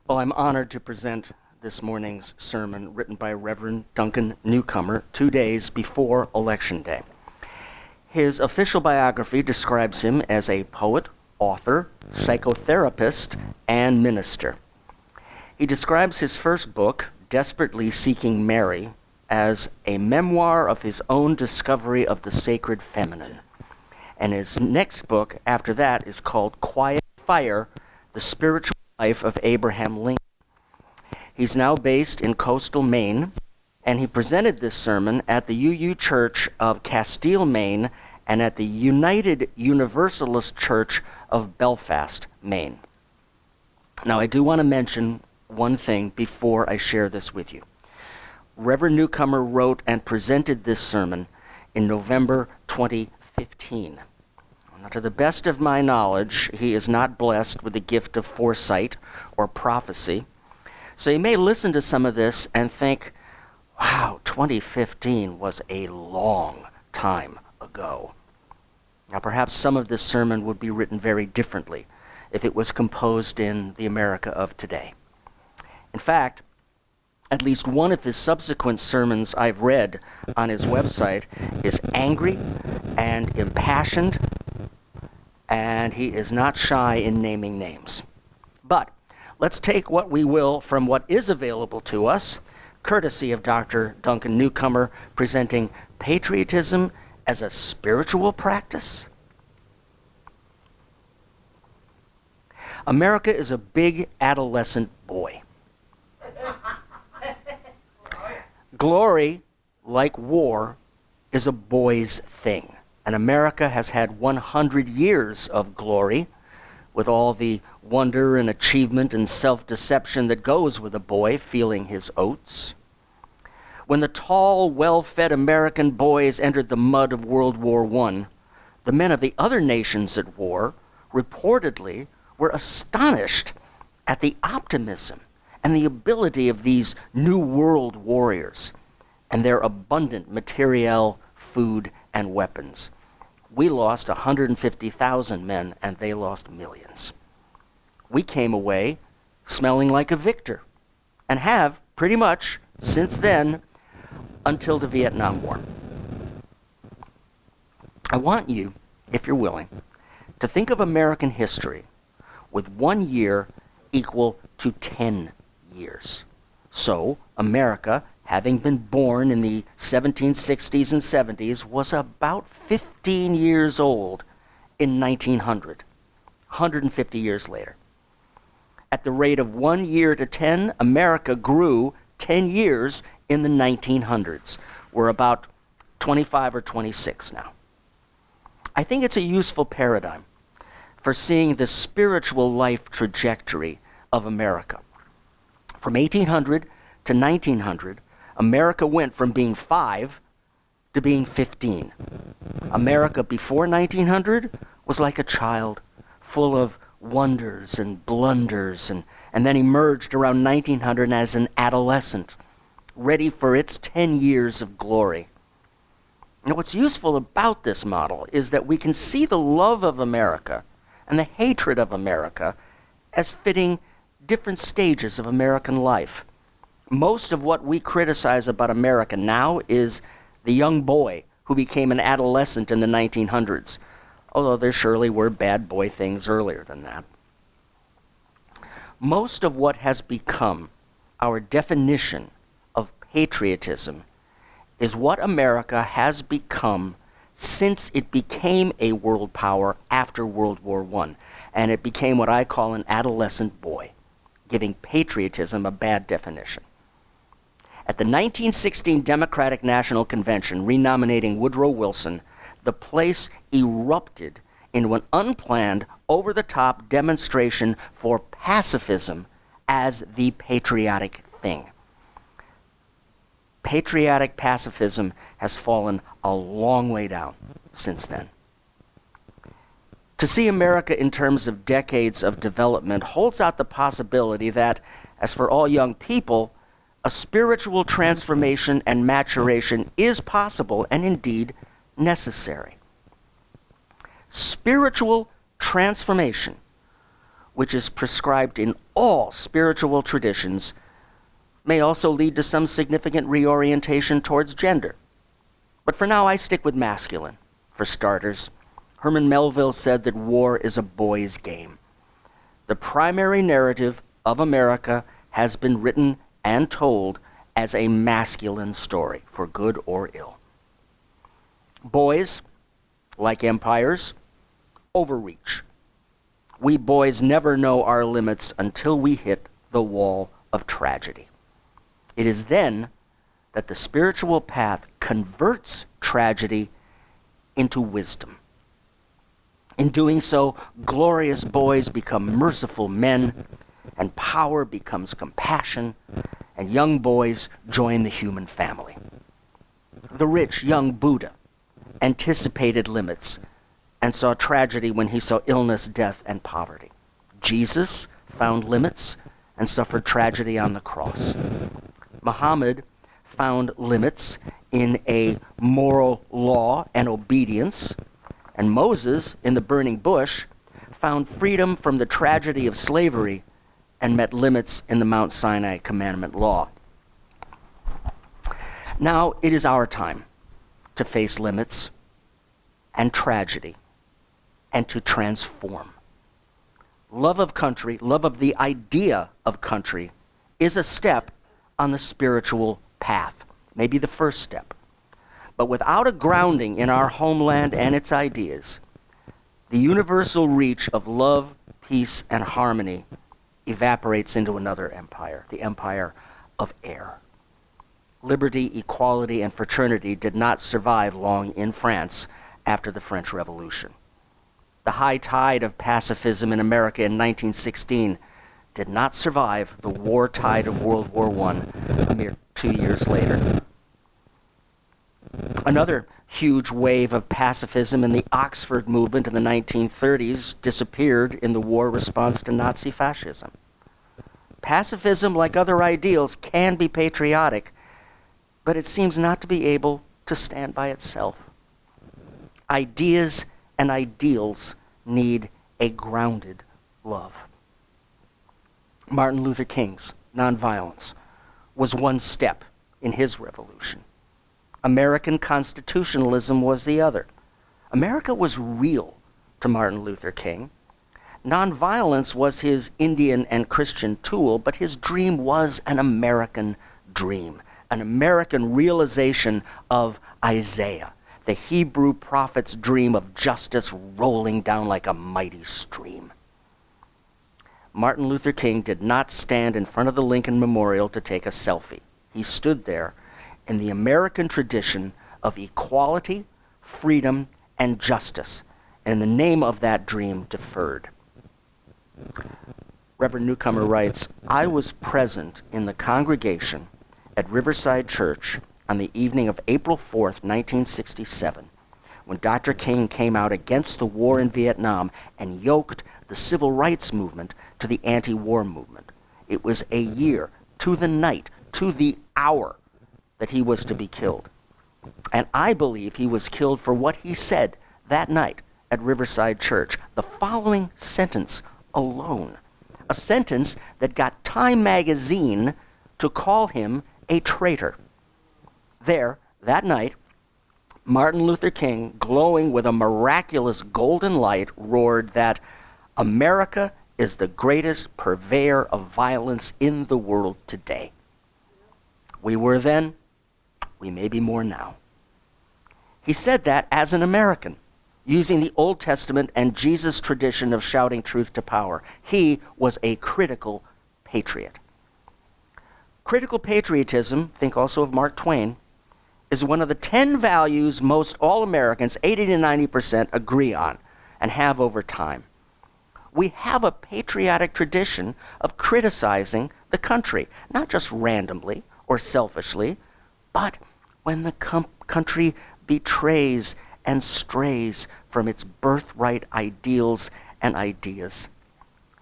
Well, I'm honored to present this morning's sermon written by Reverend Duncan Newcomer 2 days before Election Day. His official biography describes him as a poet, author, psychotherapist, and minister. He describes his first book, Desperately Seeking Mary, as a memoir of his own discovery of the sacred feminine. And his next book after that is called Quiet Fire, The Spiritual Life of Abraham Lincoln. He's now based in coastal Maine, and he presented this sermon at the UU Church of Castile, Maine, and at the United Universalist Church of Belfast, Maine. Now, I do want to mention one thing before I share this with you. Reverend Newcomer wrote and presented this sermon in November 2015. Now, to the best of my knowledge, he is not blessed with the gift of foresight or prophecy. So you may listen to some of this and think, wow, 2015 was a long time ago. Now, perhaps some of this sermon would be written very differently if it was composed in the America of today. In fact, at least one of his subsequent sermons I've read on his website is angry and impassioned, and he is not shy in naming names. But let's take what we will from what is available to us, courtesy of Dr. Duncan Newcomer, presenting patriotism as a spiritual practice. America is a big adolescent boy. Glory, like war, is a boy's thing. And America has had 100 years of glory, with all the wonder and achievement and self-deception that goes with a boy feeling his oats. When the tall, well-fed American boys entered the mud of World War I, the men of the other nations at war reportedly were astonished at the optimism and the ability of these New World warriors and their abundant materiel, food, and weapons. We lost 150,000 men, and they lost millions. We came away smelling like a victor, and have pretty much since then until the Vietnam War. I want you, if you're willing, to think of American history with 1 year equal to 10 years. So, America, having been born in the 1760s and 70s, was about 15 years old in 1900, 150 years later. At the rate of 1 year to 10, America grew 10 years in the 1900s. We're about 25 or 26 now. I think it's a useful paradigm for seeing the spiritual life trajectory of America. From 1800 to 1900, America went from being 5 to being 15. America before 1900 was like a child, full of wonders and blunders, and then emerged around 1900 as an adolescent, ready for its 10 years of glory. Now, what's useful about this model is that we can see the love of America and the hatred of America as fitting different stages of American life. Most of what we criticize about America now is the young boy who became an adolescent in the 1900s, although there surely were bad boy things earlier than that. Most of what has become our definition of patriotism is what America has become since it became a world power after World War I, and it became what I call an adolescent boy, giving patriotism a bad definition. At the 1916 Democratic National Convention renominating Woodrow Wilson, the place erupted into an unplanned, over-the-top demonstration for pacifism as the patriotic thing. Patriotic pacifism has fallen a long way down since then. To see America in terms of decades of development holds out the possibility that, as for all young people, a spiritual transformation and maturation is possible and indeed necessary. Spiritual transformation, which is prescribed in all spiritual traditions may also lead to some significant reorientation towards gender. But for now, I stick with masculine. For starters, Herman Melville said that war is a boy's game. The primary narrative of America has been written and told as a masculine story, for good or ill. Boys, like empires, overreach. We boys never know our limits until we hit the wall of tragedy. It is then that the spiritual path converts tragedy into wisdom. In doing so, glorious boys become merciful men, and power becomes compassion, and young boys join the human family. The rich young Buddha anticipated limits and saw tragedy when he saw illness, death, and poverty. Jesus found limits and suffered tragedy on the cross. Muhammad found limits in a moral law and obedience, and Moses, in the burning bush, found freedom from the tragedy of slavery and met limits in the Mount Sinai commandment law. Now it is our time to face limits and tragedy and to transform. Love of country, love of the idea of country, is a step on the spiritual path, maybe the first step. But without a grounding in our homeland and its ideas, the universal reach of love, peace, and harmony evaporates into another empire, the empire of air. Liberty, equality, and fraternity did not survive long in France after the French Revolution. The high tide of pacifism in America in 1916 did not survive the war tide of World War I a mere 2 years later. Another huge wave of pacifism in the Oxford movement in the 1930s disappeared in the war response to Nazi fascism. Pacifism, like other ideals, can be patriotic, but it seems not to be able to stand by itself. Ideas and ideals need a grounded love. Martin Luther King's nonviolence was one step in his revolution. American constitutionalism was the other. America was real to Martin Luther King. Nonviolence was his Indian and Christian tool, but his dream was an American dream, an American realization of Isaiah, the Hebrew prophet's dream of justice rolling down like a mighty stream. Martin Luther King did not stand in front of the Lincoln Memorial to take a selfie. He stood there in the American tradition of equality, freedom, and justice, and in the name of that dream, deferred. Reverend Newcomer writes, "I was present in the congregation at Riverside Church on the evening of April 4th, 1967, when Dr. King came out against the war in Vietnam and yoked the civil rights movement to the anti-war movement. It was a year, to the night, to the hour, that he was to be killed. And I believe he was killed for what he said that night at Riverside Church. The following sentence alone, a sentence that got Time magazine to call him a traitor. There, that night, Martin Luther King, glowing with a miraculous golden light, roared that America is the greatest purveyor of violence in the world today. We were then, we may be more now. He said that as an American, using the Old Testament and Jesus' tradition of shouting truth to power. He was a critical patriot. Critical patriotism, think also of Mark Twain, is one of the 10 values most all Americans, 80 to 90%, agree on and have over time. We have a patriotic tradition of criticizing the country, not just randomly or selfishly, but when the country betrays and strays from its birthright ideals and ideas,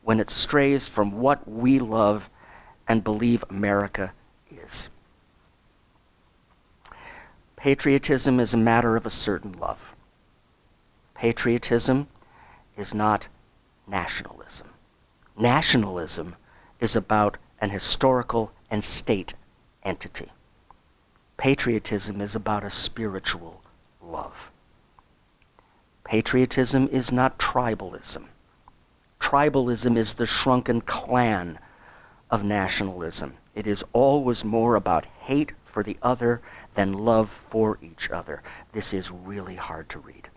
when it strays from what we love and believe America is. Patriotism is a matter of a certain love. Patriotism is not nationalism. Nationalism is about an historical and state entity. Patriotism is about a spiritual love. Patriotism is not tribalism. Tribalism is the shrunken clan of nationalism. It is always more about hate for the other than love for each other. This is really hard to read.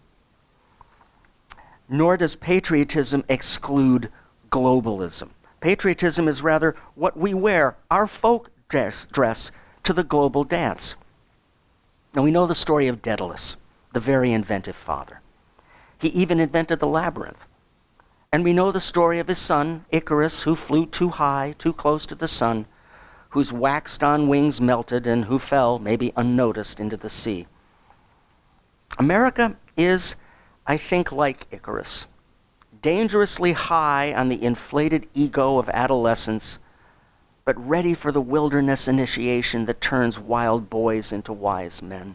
Nor does patriotism exclude globalism. Patriotism is rather what we wear, our folk dress, to the global dance. Now we know the story of Daedalus, the very inventive father. He even invented the labyrinth. And we know the story of his son, Icarus, who flew too high, too close to the sun, whose waxed-on wings melted and who fell, maybe unnoticed, into the sea. America is, I think, like Icarus, dangerously high on the inflated ego of adolescence, but ready for the wilderness initiation that turns wild boys into wise men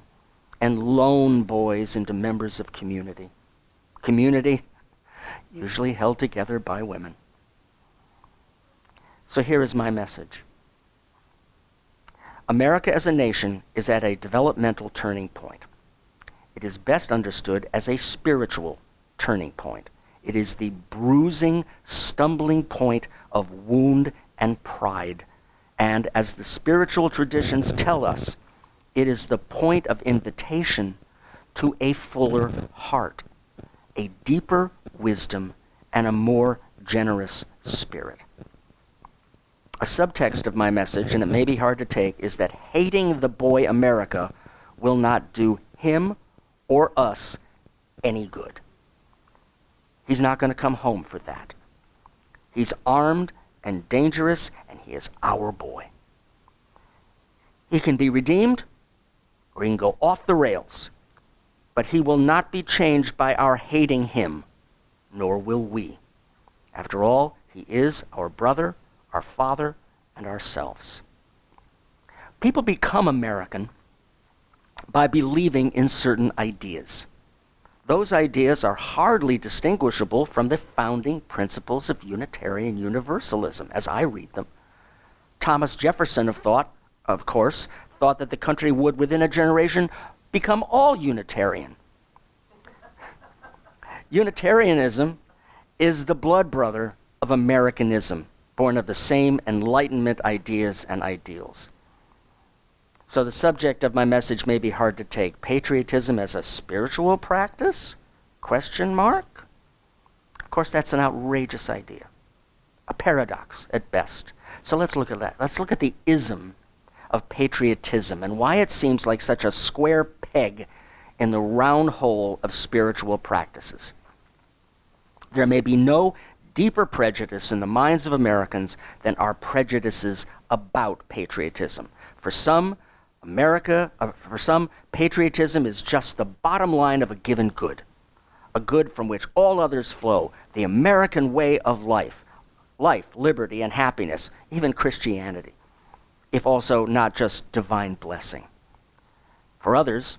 and lone boys into members of community. Community usually held together by women. So here is my message. America as a nation is at a developmental turning point. It is best understood as a spiritual turning point. It is the bruising, stumbling point of wound and pride. And as the spiritual traditions tell us, it is the point of invitation to a fuller heart, a deeper wisdom, and a more generous spirit. A subtext of my message, and it may be hard to take, is that hating the boy America will not do him or us any good. He's not going to come home for that. He's armed and dangerous, and he is our boy. He can be redeemed, or he can go off the rails, but he will not be changed by our hating him, nor will we. After all, he is our brother, our father, and ourselves. People become American by believing in certain ideas. Those ideas are hardly distinguishable from the founding principles of Unitarian Universalism, as I read them. Thomas Jefferson, of course, thought that the country would, within a generation, become all Unitarian. Unitarianism is the blood brother of Americanism, born of the same Enlightenment ideas and ideals. So the subject of my message may be hard to take. Patriotism as a spiritual practice? Question mark? Of course, that's an outrageous idea. A paradox at best. So let's look at that. Let's look at the ism of patriotism and why it seems like such a square peg in the round hole of spiritual practices. There may be no deeper prejudice in the minds of Americans than our prejudices about patriotism. For some, patriotism is just the bottom line of a given good, a good from which all others flow, the American way of life, liberty, and happiness, even Christianity, if also not just divine blessing. For others,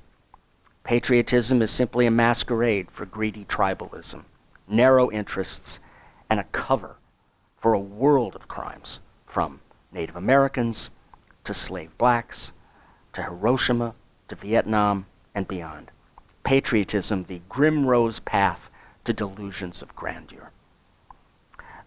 patriotism is simply a masquerade for greedy tribalism, narrow interests, and a cover for a world of crimes, from Native Americans to slave blacks, to Hiroshima, to Vietnam, and beyond. Patriotism, the grim rose path to delusions of grandeur.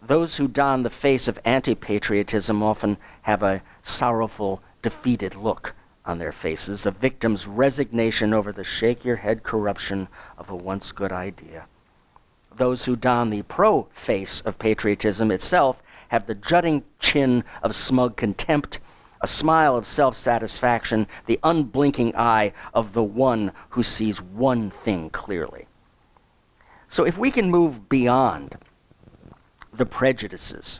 Those who don the face of anti-patriotism often have a sorrowful, defeated look on their faces, a victim's resignation over the shake-your-head corruption of a once good idea. Those who don the pro-face of patriotism itself have the jutting chin of smug contempt, a smile of self-satisfaction, the unblinking eye of the one who sees one thing clearly. So if we can move beyond the prejudices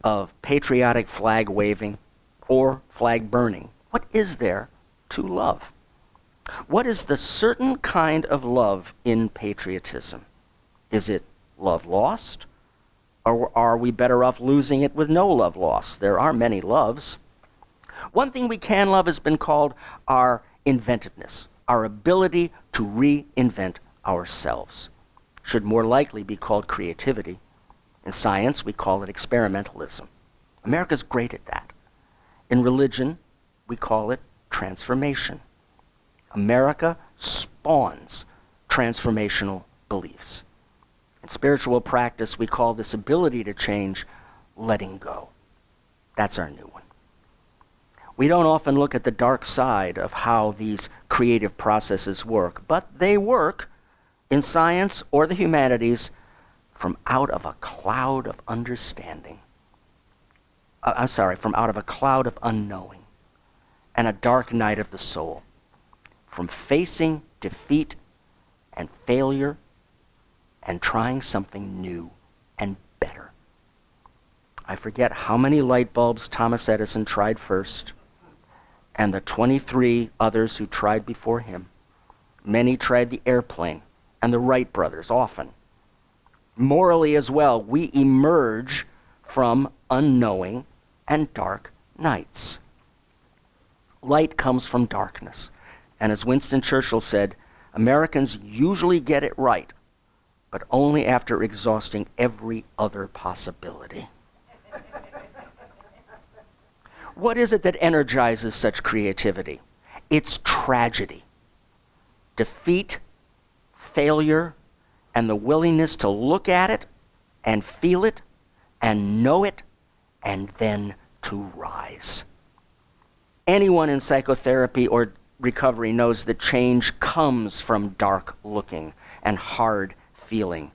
of patriotic flag waving or flag burning, what is there to love? What is the certain kind of love in patriotism? Is it love lost? Or are we better off losing it with no love lost? There are many loves. One thing we can love has been called our inventiveness, our ability to reinvent ourselves. Should more likely be called creativity. In science, we call it experimentalism. America's great at that. In religion, we call it transformation. America spawns transformational beliefs. In spiritual practice, we call this ability to change letting go. That's our new one. We don't often look at the dark side of how these creative processes work, but they work in science or the humanities from out of a cloud of understanding. From out of a cloud of unknowing and a dark night of the soul. From facing defeat and failure and trying something new and better. I forget how many light bulbs Thomas Edison tried first, and the 23 others who tried before him. Many tried the airplane, and the Wright brothers often. Morally as well, we emerge from unknowing and dark nights. Light comes from darkness. And as Winston Churchill said, Americans usually get it right, but only after exhausting every other possibility. What is it that energizes such creativity? It's tragedy. Defeat, failure, and the willingness to look at it and feel it and know it and then to rise. Anyone in psychotherapy or recovery knows that change comes from dark looking and hard feeling.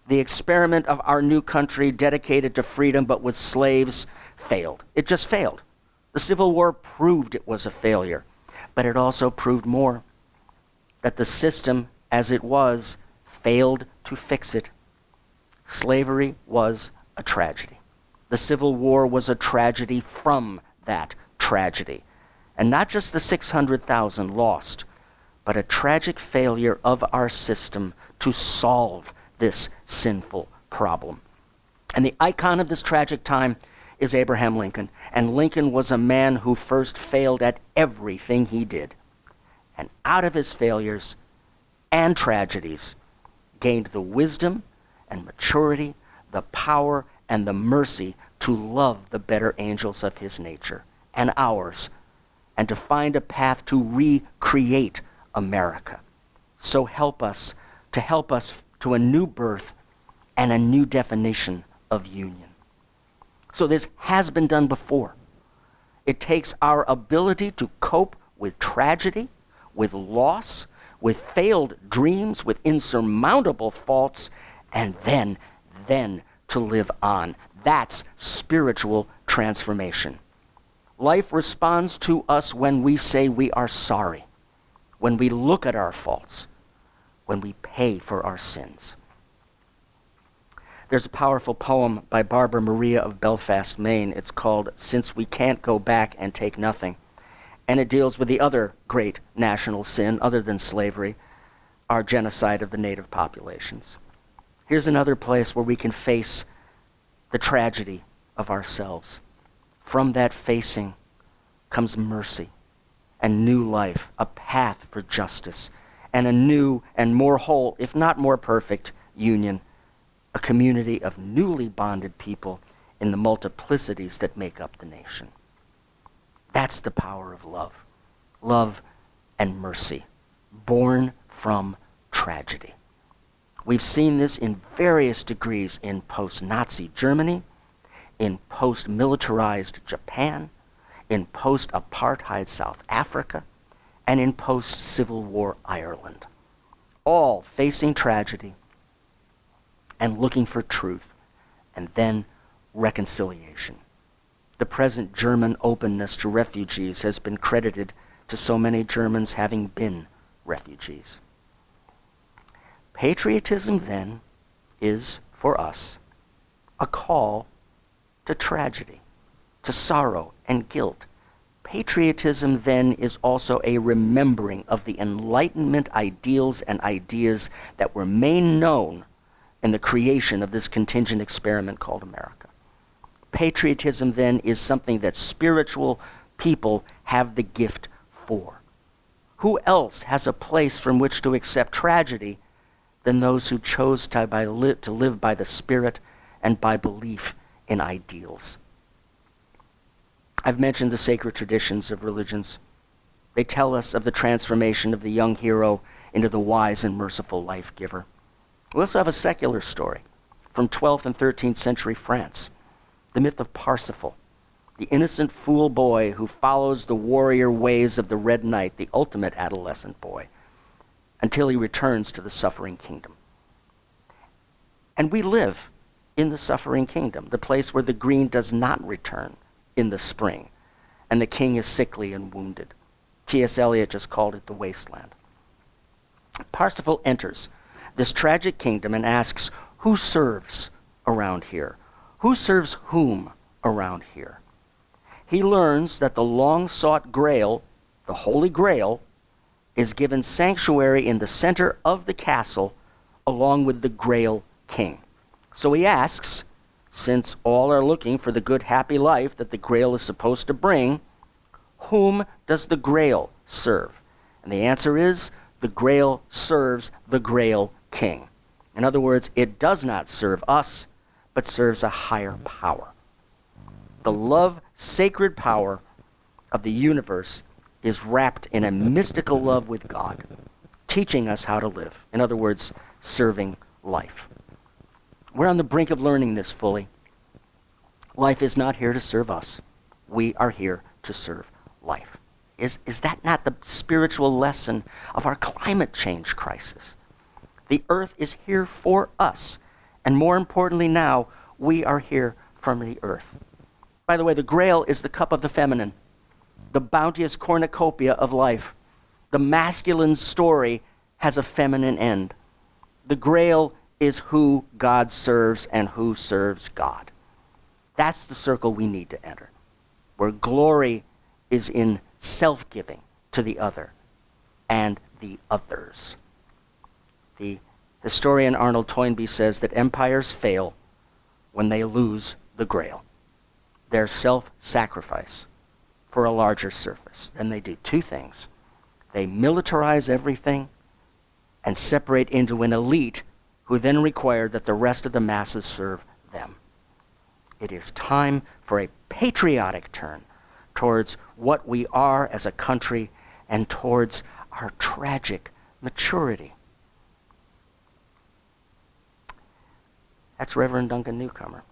The experiment of our new country dedicated to freedom but with slaves failed. It just failed. The Civil War proved it was a failure, but it also proved more, that the system as it was failed to fix it. Slavery was a tragedy. The Civil War was a tragedy from that tragedy. And not just the 600,000 lost, but a tragic failure of our system to solve this sinful problem. And the icon of this tragic time is Abraham Lincoln. And Lincoln was a man who first failed at everything he did. And out of his failures and tragedies, gained the wisdom and maturity, the power and the mercy to love the better angels of his nature and ours, and to find a path to recreate America. So help us to a new birth and a new definition of union. So this has been done before. It takes our ability to cope with tragedy, with loss, with failed dreams, with insurmountable faults, and then to live on. That's spiritual transformation. Life responds to us when we say we are sorry, when we look at our faults, when we pay for our sins. There's a powerful poem by Barbara Maria of Belfast, Maine. It's called "Since We Can't Go Back and Take Nothing." And it deals with the other great national sin, other than slavery, our genocide of the native populations. Here's another place where we can face the tragedy of ourselves. From that facing comes mercy and new life, a path for justice, and a new and more whole, if not more perfect, union, a community of newly bonded people in the multiplicities that make up the nation. That's the power of love and mercy, born from tragedy. We've seen this in various degrees in post-Nazi Germany, in post-militarized Japan, in post-apartheid South Africa, and in post-Civil War Ireland, all facing tragedy and looking for truth, and then reconciliation. The present German openness to refugees has been credited to so many Germans having been refugees. Patriotism, then, is, for us, a call to tragedy, to sorrow and guilt. Patriotism, then, is also a remembering of the Enlightenment ideals and ideas that were made known in the creation of this contingent experiment called America. Patriotism, then, is something that spiritual people have the gift for. Who else has a place from which to accept tragedy than those who chose to live by the Spirit and by belief in ideals? I've mentioned the sacred traditions of religions. They tell us of the transformation of the young hero into the wise and merciful life giver. We also have a secular story from 12th and 13th century France, the myth of Parsifal, the innocent fool boy who follows the warrior ways of the Red Knight, the ultimate adolescent boy, until he returns to the suffering kingdom. And we live in the suffering kingdom, the place where the green does not return in the spring, and the king is sickly and wounded. T.S. Eliot just called it the wasteland. Parsifal enters this tragic kingdom and asks, who serves around here? Who serves whom around here? He learns that the long-sought Grail, the Holy Grail, is given sanctuary in the center of the castle along with the Grail King. So he asks, since all are looking for the good, happy life that the Grail is supposed to bring, whom does the Grail serve? And the answer is, the Grail serves the Grail King. In other words, it does not serve us, but serves a higher power. The love, sacred power of the universe is wrapped in a mystical love with God, teaching us how to live. In other words, serving life. We're on the brink of learning this fully. Life is not here to serve us. We are here to serve life. Is that not the spiritual lesson of our climate change crisis? The earth is here for us. And more importantly now, we are here from the earth. By the way, the Grail is the cup of the feminine, the bounteous cornucopia of life. The masculine story has a feminine end. The Grail is who God serves and who serves God. That's the circle we need to enter, where glory is in self-giving to the other and the others. The historian Arnold Toynbee says that empires fail when they lose the Grail, their self-sacrifice for a larger surface. Then they do two things. They militarize everything and separate into an elite who then require that the rest of the masses serve them. It is time for a patriotic turn towards what we are as a country and towards our tragic maturity. That's Reverend Duncan Newcomer.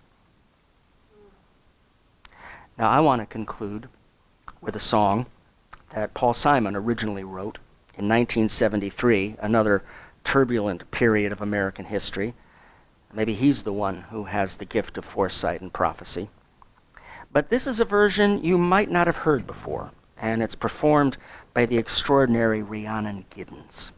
Now I want to conclude with a song that Paul Simon originally wrote in 1973, another turbulent period of American history. Maybe he's the one who has the gift of foresight and prophecy. But this is a version you might not have heard before, and it's performed by the extraordinary Rhiannon Giddens.